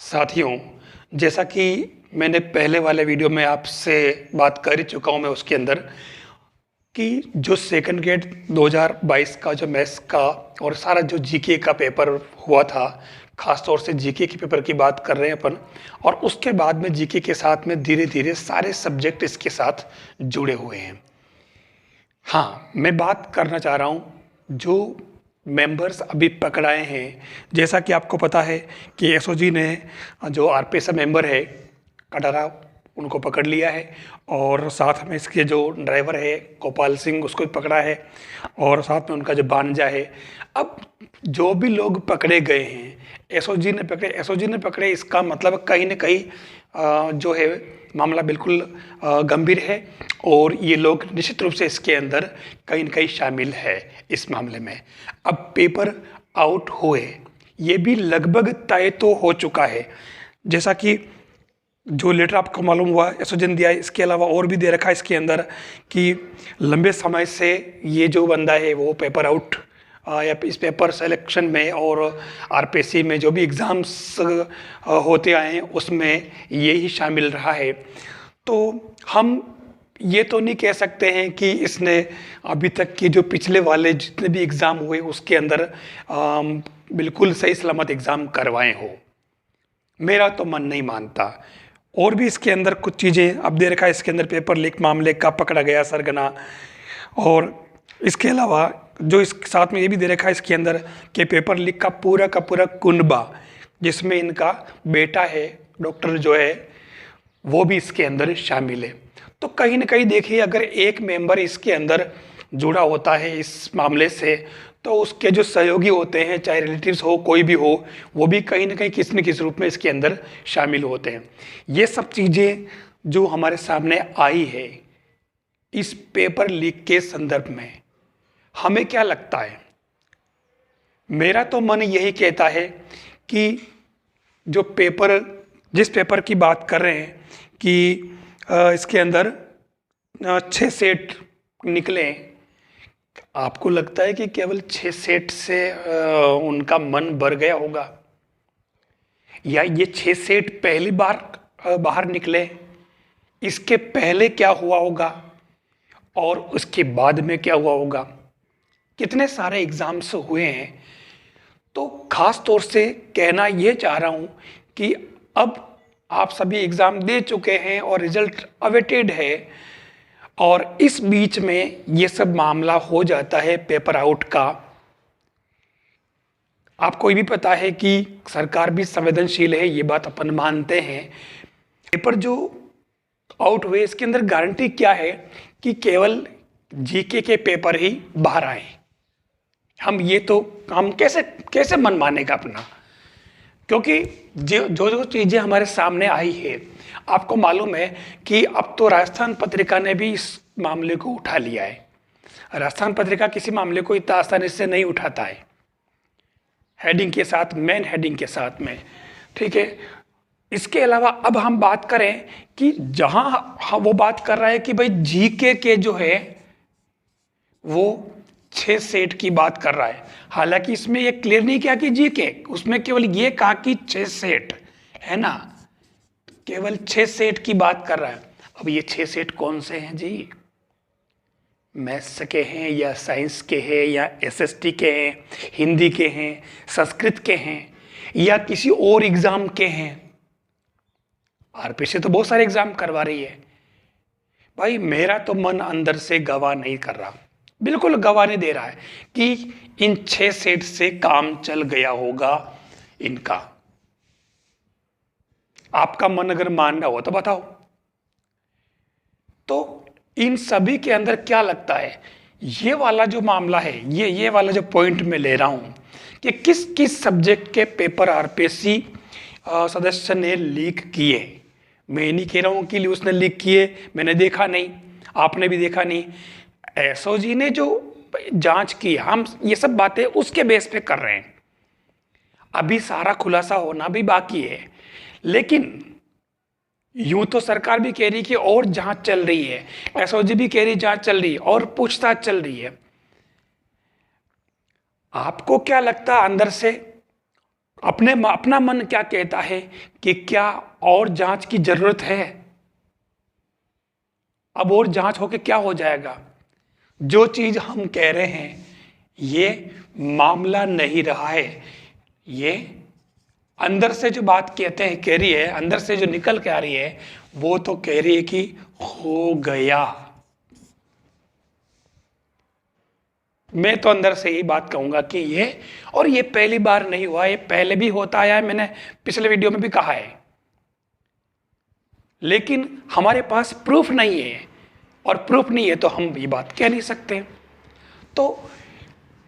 साथियों, जैसा कि मैंने पहले वाले वीडियो में आपसे बात कर ही चुका हूँ मैं उसके अंदर कि जो सेकंड ग्रेड 2022 का जो मैथ्स का और सारा जो जीके का पेपर हुआ था, खास तौर से जीके के पेपर की बात कर रहे हैं अपन। और उसके बाद में जीके के साथ में धीरे धीरे सारे सब्जेक्ट इसके साथ जुड़े हुए हैं। हाँ, मैं बात करना चाह रहा हूँ जो मेंबर्स अभी पकड़ाए हैं। जैसा कि आपको पता है कि एसओजी ने जो आरपीएफ मेंबर है कटारा, उनको पकड़ लिया है और साथ में इसके जो ड्राइवर है गोपाल सिंह, उसको भी पकड़ा है और साथ में उनका जो भांजा है। अब जो भी लोग पकड़े गए हैं एसओजी ने पकड़े, इसका मतलब कहीं ना कहीं जो है मामला बिल्कुल गंभीर है और ये लोग निश्चित रूप से इसके अंदर कहीं न कहीं शामिल है इस मामले में। अब पेपर आउट हुए, ये भी लगभग तय तो हो चुका है। जैसा कि जो लेटर आपको मालूम हुआ एसओजी ने दिया है, इसके अलावा और भी दे रखा है इसके अंदर कि लंबे समय से ये जो बंदा है वो पेपर आउट या इस पेपर सिलेक्शन में और आरपीएससी में जो भी एग्ज़ाम्स होते आए हैं उसमें ये ही शामिल रहा है। तो हम ये तो नहीं कह सकते हैं कि इसने अभी तक के जो पिछले वाले जितने भी एग्ज़ाम हुए उसके अंदर बिल्कुल सही सलामत एग्ज़ाम करवाए हो। मेरा तो मन नहीं मानता। और भी इसके अंदर कुछ चीज़ें अब दे रखा है इसके अंदर, पेपर लीक मामले का पकड़ा गया सरगना। और इसके अलावा जो इस साथ में ये भी दे रखा है इसके अंदर कि पेपर लीक का पूरा कुनबा, जिसमें इनका बेटा है डॉक्टर जो है वो भी इसके अंदर शामिल है। तो कहीं ना कहीं देखिए, अगर एक मेंबर इसके अंदर जुड़ा होता है इस मामले से तो उसके जो सहयोगी होते हैं, चाहे रिलेटिव्स हो कोई भी हो, वो भी कहीं ना कहीं किसी न किसी रूप में इसके अंदर शामिल होते हैं। ये सब चीज़ें जो हमारे सामने आई है इस पेपर लीक के संदर्भ में, हमें क्या लगता है? मेरा तो मन यही कहता है कि जो पेपर, जिस पेपर की बात कर रहे हैं कि इसके अंदर 6 सेट निकले, आपको लगता है कि केवल 6 सेट से उनका मन भर गया होगा? या ये 6 सेट पहली बार बाहर निकले, इसके पहले क्या हुआ होगा और उसके बाद में क्या हुआ होगा? कितने सारे एग्ज़ाम्स हुए हैं। तो ख़ास तौर से कहना ये चाह रहा हूँ कि अब आप सभी एग्ज़ाम दे चुके हैं और रिज़ल्ट अवेटेड है, और इस बीच में ये सब मामला हो जाता है पेपर आउट का। आपको ये भी पता है कि सरकार भी संवेदनशील है, ये बात अपन मानते हैं। पेपर जो आउट हुए इसके अंदर गारंटी क्या है कि केवल जीके के पेपर ही बाहर आए? हम कैसे मन मानेगा अपना? क्योंकि जो चीज़ें हमारे सामने आई है, आपको मालूम है कि अब तो राजस्थान पत्रिका ने भी इस मामले को उठा लिया है। राजस्थान पत्रिका किसी मामले को इतना आसानी से नहीं उठाता है, हेडिंग के साथ, मेन हेडिंग के साथ में, ठीक है। इसके अलावा अब हम बात करें कि जहां वो बात कर रहा है कि भाई जीके के जो है वो 6 सेट की बात कर रहा है, हालांकि इसमें ये क्लियर नहीं किया कि जीके, उसमें केवल ये कहा कि 6 सेट है ना, केवल 6 सेट की बात कर रहा है। अब ये 6 सेट कौन से हैं जी? मैथ्स के हैं या साइंस के हैं या एसएसटी के हैं, हिंदी के हैं, संस्कृत के हैं या किसी और एग्जाम के हैं? आरपीएससी तो बहुत सारे एग्जाम करवा रही है। भाई मेरा तो मन अंदर से गवाह नहीं कर रहा, बिल्कुल गवाह नहीं दे रहा है कि इन 6 सेट से काम चल गया होगा इनका। आपका मन अगर मान रहा हो तो बताओ। तो इन सभी के अंदर क्या लगता है, ये वाला जो मामला है, ये वाला जो पॉइंट मैं ले रहा हूं कि किस किस सब्जेक्ट के पेपर आरपीएससी सदस्य ने लीक किए। मैं नहीं कह रहा हूं कि उसने लीक किए, मैंने देखा नहीं, आपने भी देखा नहीं। एसओजी ने जो जांच की, हम ये सब बातें उसके बेस पे कर रहे हैं। अभी सारा खुलासा होना भी बाकी है, लेकिन यूं तो सरकार भी कह रही कि और जांच चल रही है, एसओजी भी कह रही जांच चल रही है और पूछताछ चल रही है। आपको क्या लगता है अंदर से अपना मन क्या कहता है कि क्या और जांच की जरूरत है? अब और जांच होके क्या हो जाएगा? जो चीज हम कह रहे हैं ये मामला नहीं रहा है। ये अंदर से जो बात कहते हैं कह रही है, अंदर से जो निकल के आ रही है वो तो कह रही है कि हो गया। मैं तो अंदर से यही बात कहूंगा कि ये पहली बार नहीं हुआ, ये पहले भी होता आया है, मैंने पिछले वीडियो में भी कहा है। लेकिन हमारे पास प्रूफ नहीं है, और प्रूफ नहीं है तो हम ये बात कह नहीं सकते। तो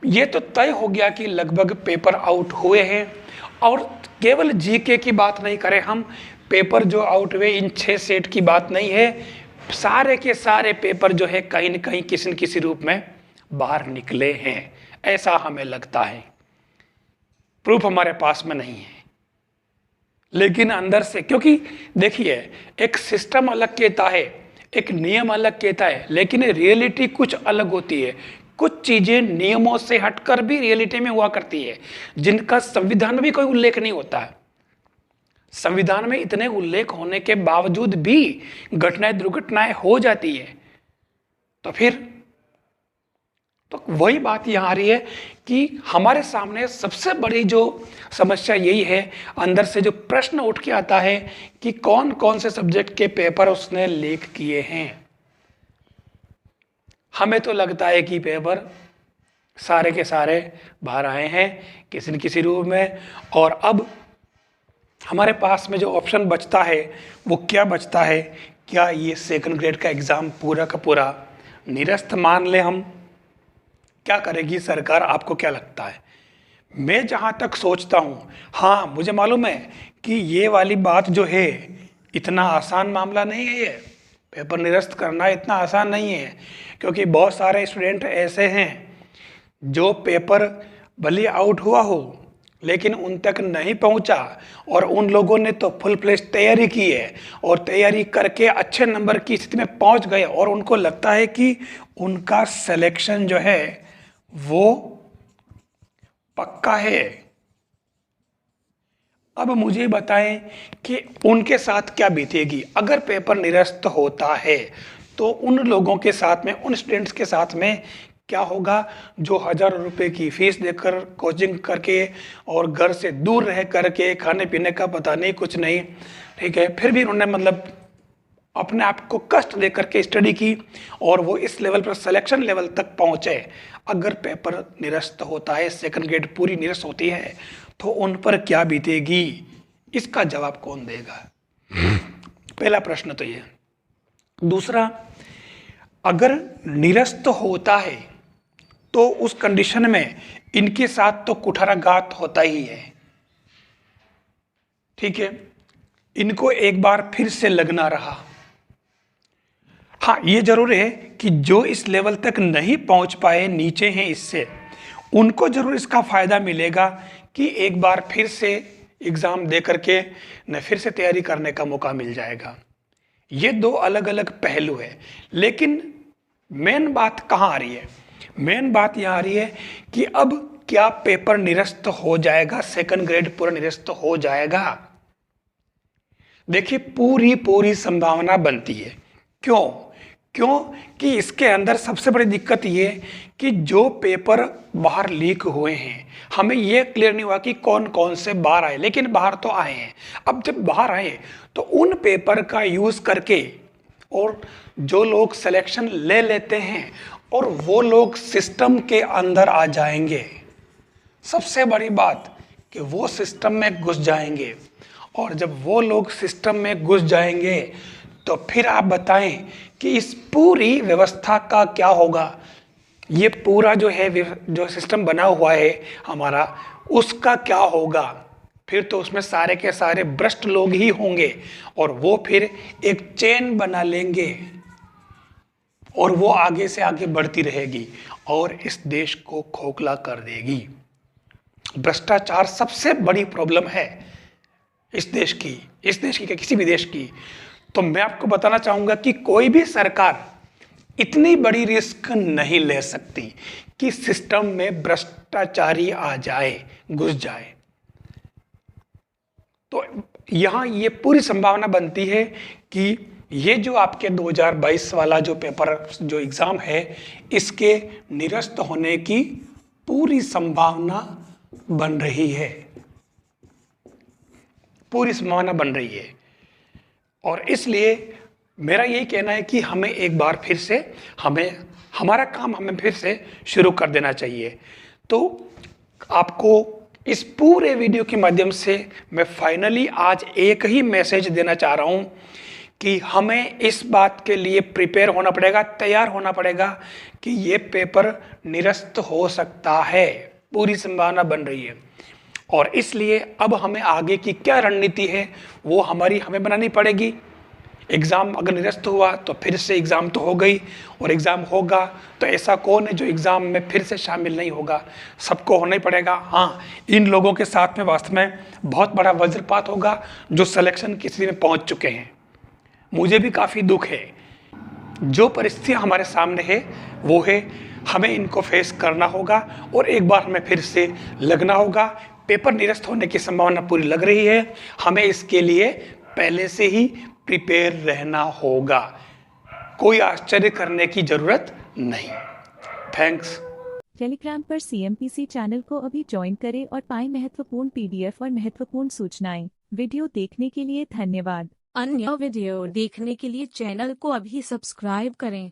ये तो तय हो गया कि लगभग पेपर आउट हुए हैं, और केवल जीके की बात नहीं करें हम, पेपर जो आउट हुए इन 6 सेट की बात नहीं है, सारे के सारे पेपर जो है कहीं न कहीं किसी न किसी रूप में बाहर निकले हैं, ऐसा हमें लगता है। प्रूफ हमारे पास में नहीं है, लेकिन अंदर से, क्योंकि देखिए एक सिस्टम अलग कहता है, एक नियम अलग कहता है, लेकिन रियलिटी कुछ अलग होती है। कुछ चीजें नियमों से हटकर भी रियलिटी में हुआ करती है, जिनका संविधान में भी कोई उल्लेख नहीं होता है। संविधान में इतने उल्लेख होने के बावजूद भी घटनाएं दुर्घटनाएं हो जाती है। तो फिर तो वही बात यहां आ रही है कि हमारे सामने सबसे बड़ी जो समस्या यही है, अंदर से जो प्रश्न उठ के आता है कि कौन कौन से सब्जेक्ट के पेपर उसने लीक किए हैं। हमें तो लगता है कि पेपर सारे के सारे बाहर आए हैं किसी न किसी रूप में, और अब हमारे पास में जो ऑप्शन बचता है वो क्या बचता है? क्या ये सेकंड ग्रेड का एग्ज़ाम पूरा का पूरा निरस्त मान ले हम? क्या करेगी सरकार? आपको क्या लगता है? मैं जहाँ तक सोचता हूँ, हाँ मुझे मालूम है कि ये वाली बात जो है इतना आसान मामला नहीं है, ये पेपर निरस्त करना इतना आसान नहीं है, क्योंकि बहुत सारे स्टूडेंट ऐसे हैं जो पेपर भले आउट हुआ हो लेकिन उन तक नहीं पहुंचा, और उन लोगों ने तो फुल फ्लेज तैयारी की है और तैयारी करके अच्छे नंबर की स्थिति में पहुंच गए, और उनको लगता है कि उनका सिलेक्शन जो है वो पक्का है। अब मुझे बताएं कि उनके साथ क्या बीतेगी अगर पेपर निरस्त होता है। तो उन लोगों के साथ में, उन स्टूडेंट्स के साथ में क्या होगा जो हज़ारों रुपए की फीस देकर कोचिंग करके और घर से दूर रह करके, खाने पीने का पता नहीं कुछ नहीं, ठीक है, फिर भी उन्होंने मतलब अपने आप को कष्ट दे करके स्टडी की और वो इस लेवल पर सिलेक्शन लेवल तक पहुंचे। अगर पेपर निरस्त होता है, सेकंड ग्रेड पूरी निरस्त होती है, तो उन पर क्या बीतेगी? इसका जवाब कौन देगा? पहला प्रश्न तो ये। दूसरा, अगर निरस्त होता है तो उस कंडीशन में इनके साथ तो कुठाराघात होता ही है, ठीक है, इनको एक बार फिर से लगना रहा। हाँ, ये जरूर है कि जो इस लेवल तक नहीं पहुंच पाए, नीचे हैं इससे, उनको जरूर इसका फायदा मिलेगा कि एक बार फिर से एग्जाम दे करके न फिर से तैयारी करने का मौका मिल जाएगा। ये दो अलग अलग पहलू है। लेकिन मेन बात कहाँ आ रही है? मेन बात यहाँ आ रही है कि अब क्या पेपर निरस्त हो जाएगा, सेकंड ग्रेड पूरा निरस्त हो जाएगा? देखिए, पूरी संभावना बनती है। क्यों कि इसके अंदर सबसे बड़ी दिक्कत ये कि जो पेपर बाहर लीक हुए हैं, हमें ये क्लियर नहीं हुआ कि कौन कौन से बाहर आए, लेकिन बाहर तो आए हैं। अब जब बाहर आए तो उन पेपर का यूज करके और जो लोग सिलेक्शन ले लेते हैं और वो लोग सिस्टम के अंदर आ जाएंगे। सबसे बड़ी बात कि वो सिस्टम में घुस जाएंगे, और जब वो लोग सिस्टम में घुस जाएंगे तो फिर आप बताएं कि इस पूरी व्यवस्था का क्या होगा? ये पूरा जो है, जो सिस्टम बना हुआ है हमारा, उसका क्या होगा? फिर तो उसमें सारे के सारे भ्रष्ट लोग ही होंगे, और वो फिर एक चेन बना लेंगे और वो आगे से आगे बढ़ती रहेगी और इस देश को खोखला कर देगी। भ्रष्टाचार सबसे बड़ी प्रॉब्लम है इस देश की क्या, किसी भी देश की। तो मैं आपको बताना चाहूंगा कि कोई भी सरकार इतनी बड़ी रिस्क नहीं ले सकती कि सिस्टम में भ्रष्टाचारी आ जाए, घुस जाए। तो यहाँ ये पूरी संभावना बनती है कि ये जो आपके 2022 वाला जो पेपर जो एग्ज़ाम है, इसके निरस्त होने की पूरी संभावना बन रही है, पूरी संभावना बन रही है। और इसलिए मेरा यही कहना है कि हमें एक बार फिर से हमारा काम हमें फिर से शुरू कर देना चाहिए। तो आपको इस पूरे वीडियो के माध्यम से मैं फाइनली आज एक ही मैसेज देना चाह रहा हूं कि हमें इस बात के लिए प्रिपेयर होना पड़ेगा, तैयार होना पड़ेगा कि ये पेपर निरस्त हो सकता है, पूरी संभावना बन रही है। और इसलिए अब हमें आगे की क्या रणनीति है वो हमें बनानी पड़ेगी। एग्ज़ाम अगर निरस्त हुआ तो फिर से एग्ज़ाम तो हो गई, और एग्ज़ाम होगा तो ऐसा कौन है जो एग्ज़ाम में फिर से शामिल नहीं होगा, सबको होना ही पड़ेगा। हाँ, इन लोगों के साथ में वास्तव में बहुत बड़ा वज्रपात होगा जो सिलेक्शन की स्थिति में पहुंच चुके हैं। मुझे भी काफ़ी दुख है। जो परिस्थितियाँ हमारे सामने है वो है, हमें इनको फेस करना होगा और एक बार हमें फिर से लगना होगा। पेपर निरस्त होने की संभावना पूरी लग रही है, हमें इसके लिए पहले से ही प्रिपेयर रहना होगा, कोई आश्चर्य करने की जरूरत नहीं। थैंक्स। टेलीग्राम पर CMPC चैनल को अभी ज्वाइन करें और पाएं महत्वपूर्ण PDF और महत्वपूर्ण सूचनाएं। वीडियो देखने के लिए धन्यवाद। अन्य वीडियो देखने के लिए चैनल को अभी सब्सक्राइब करें।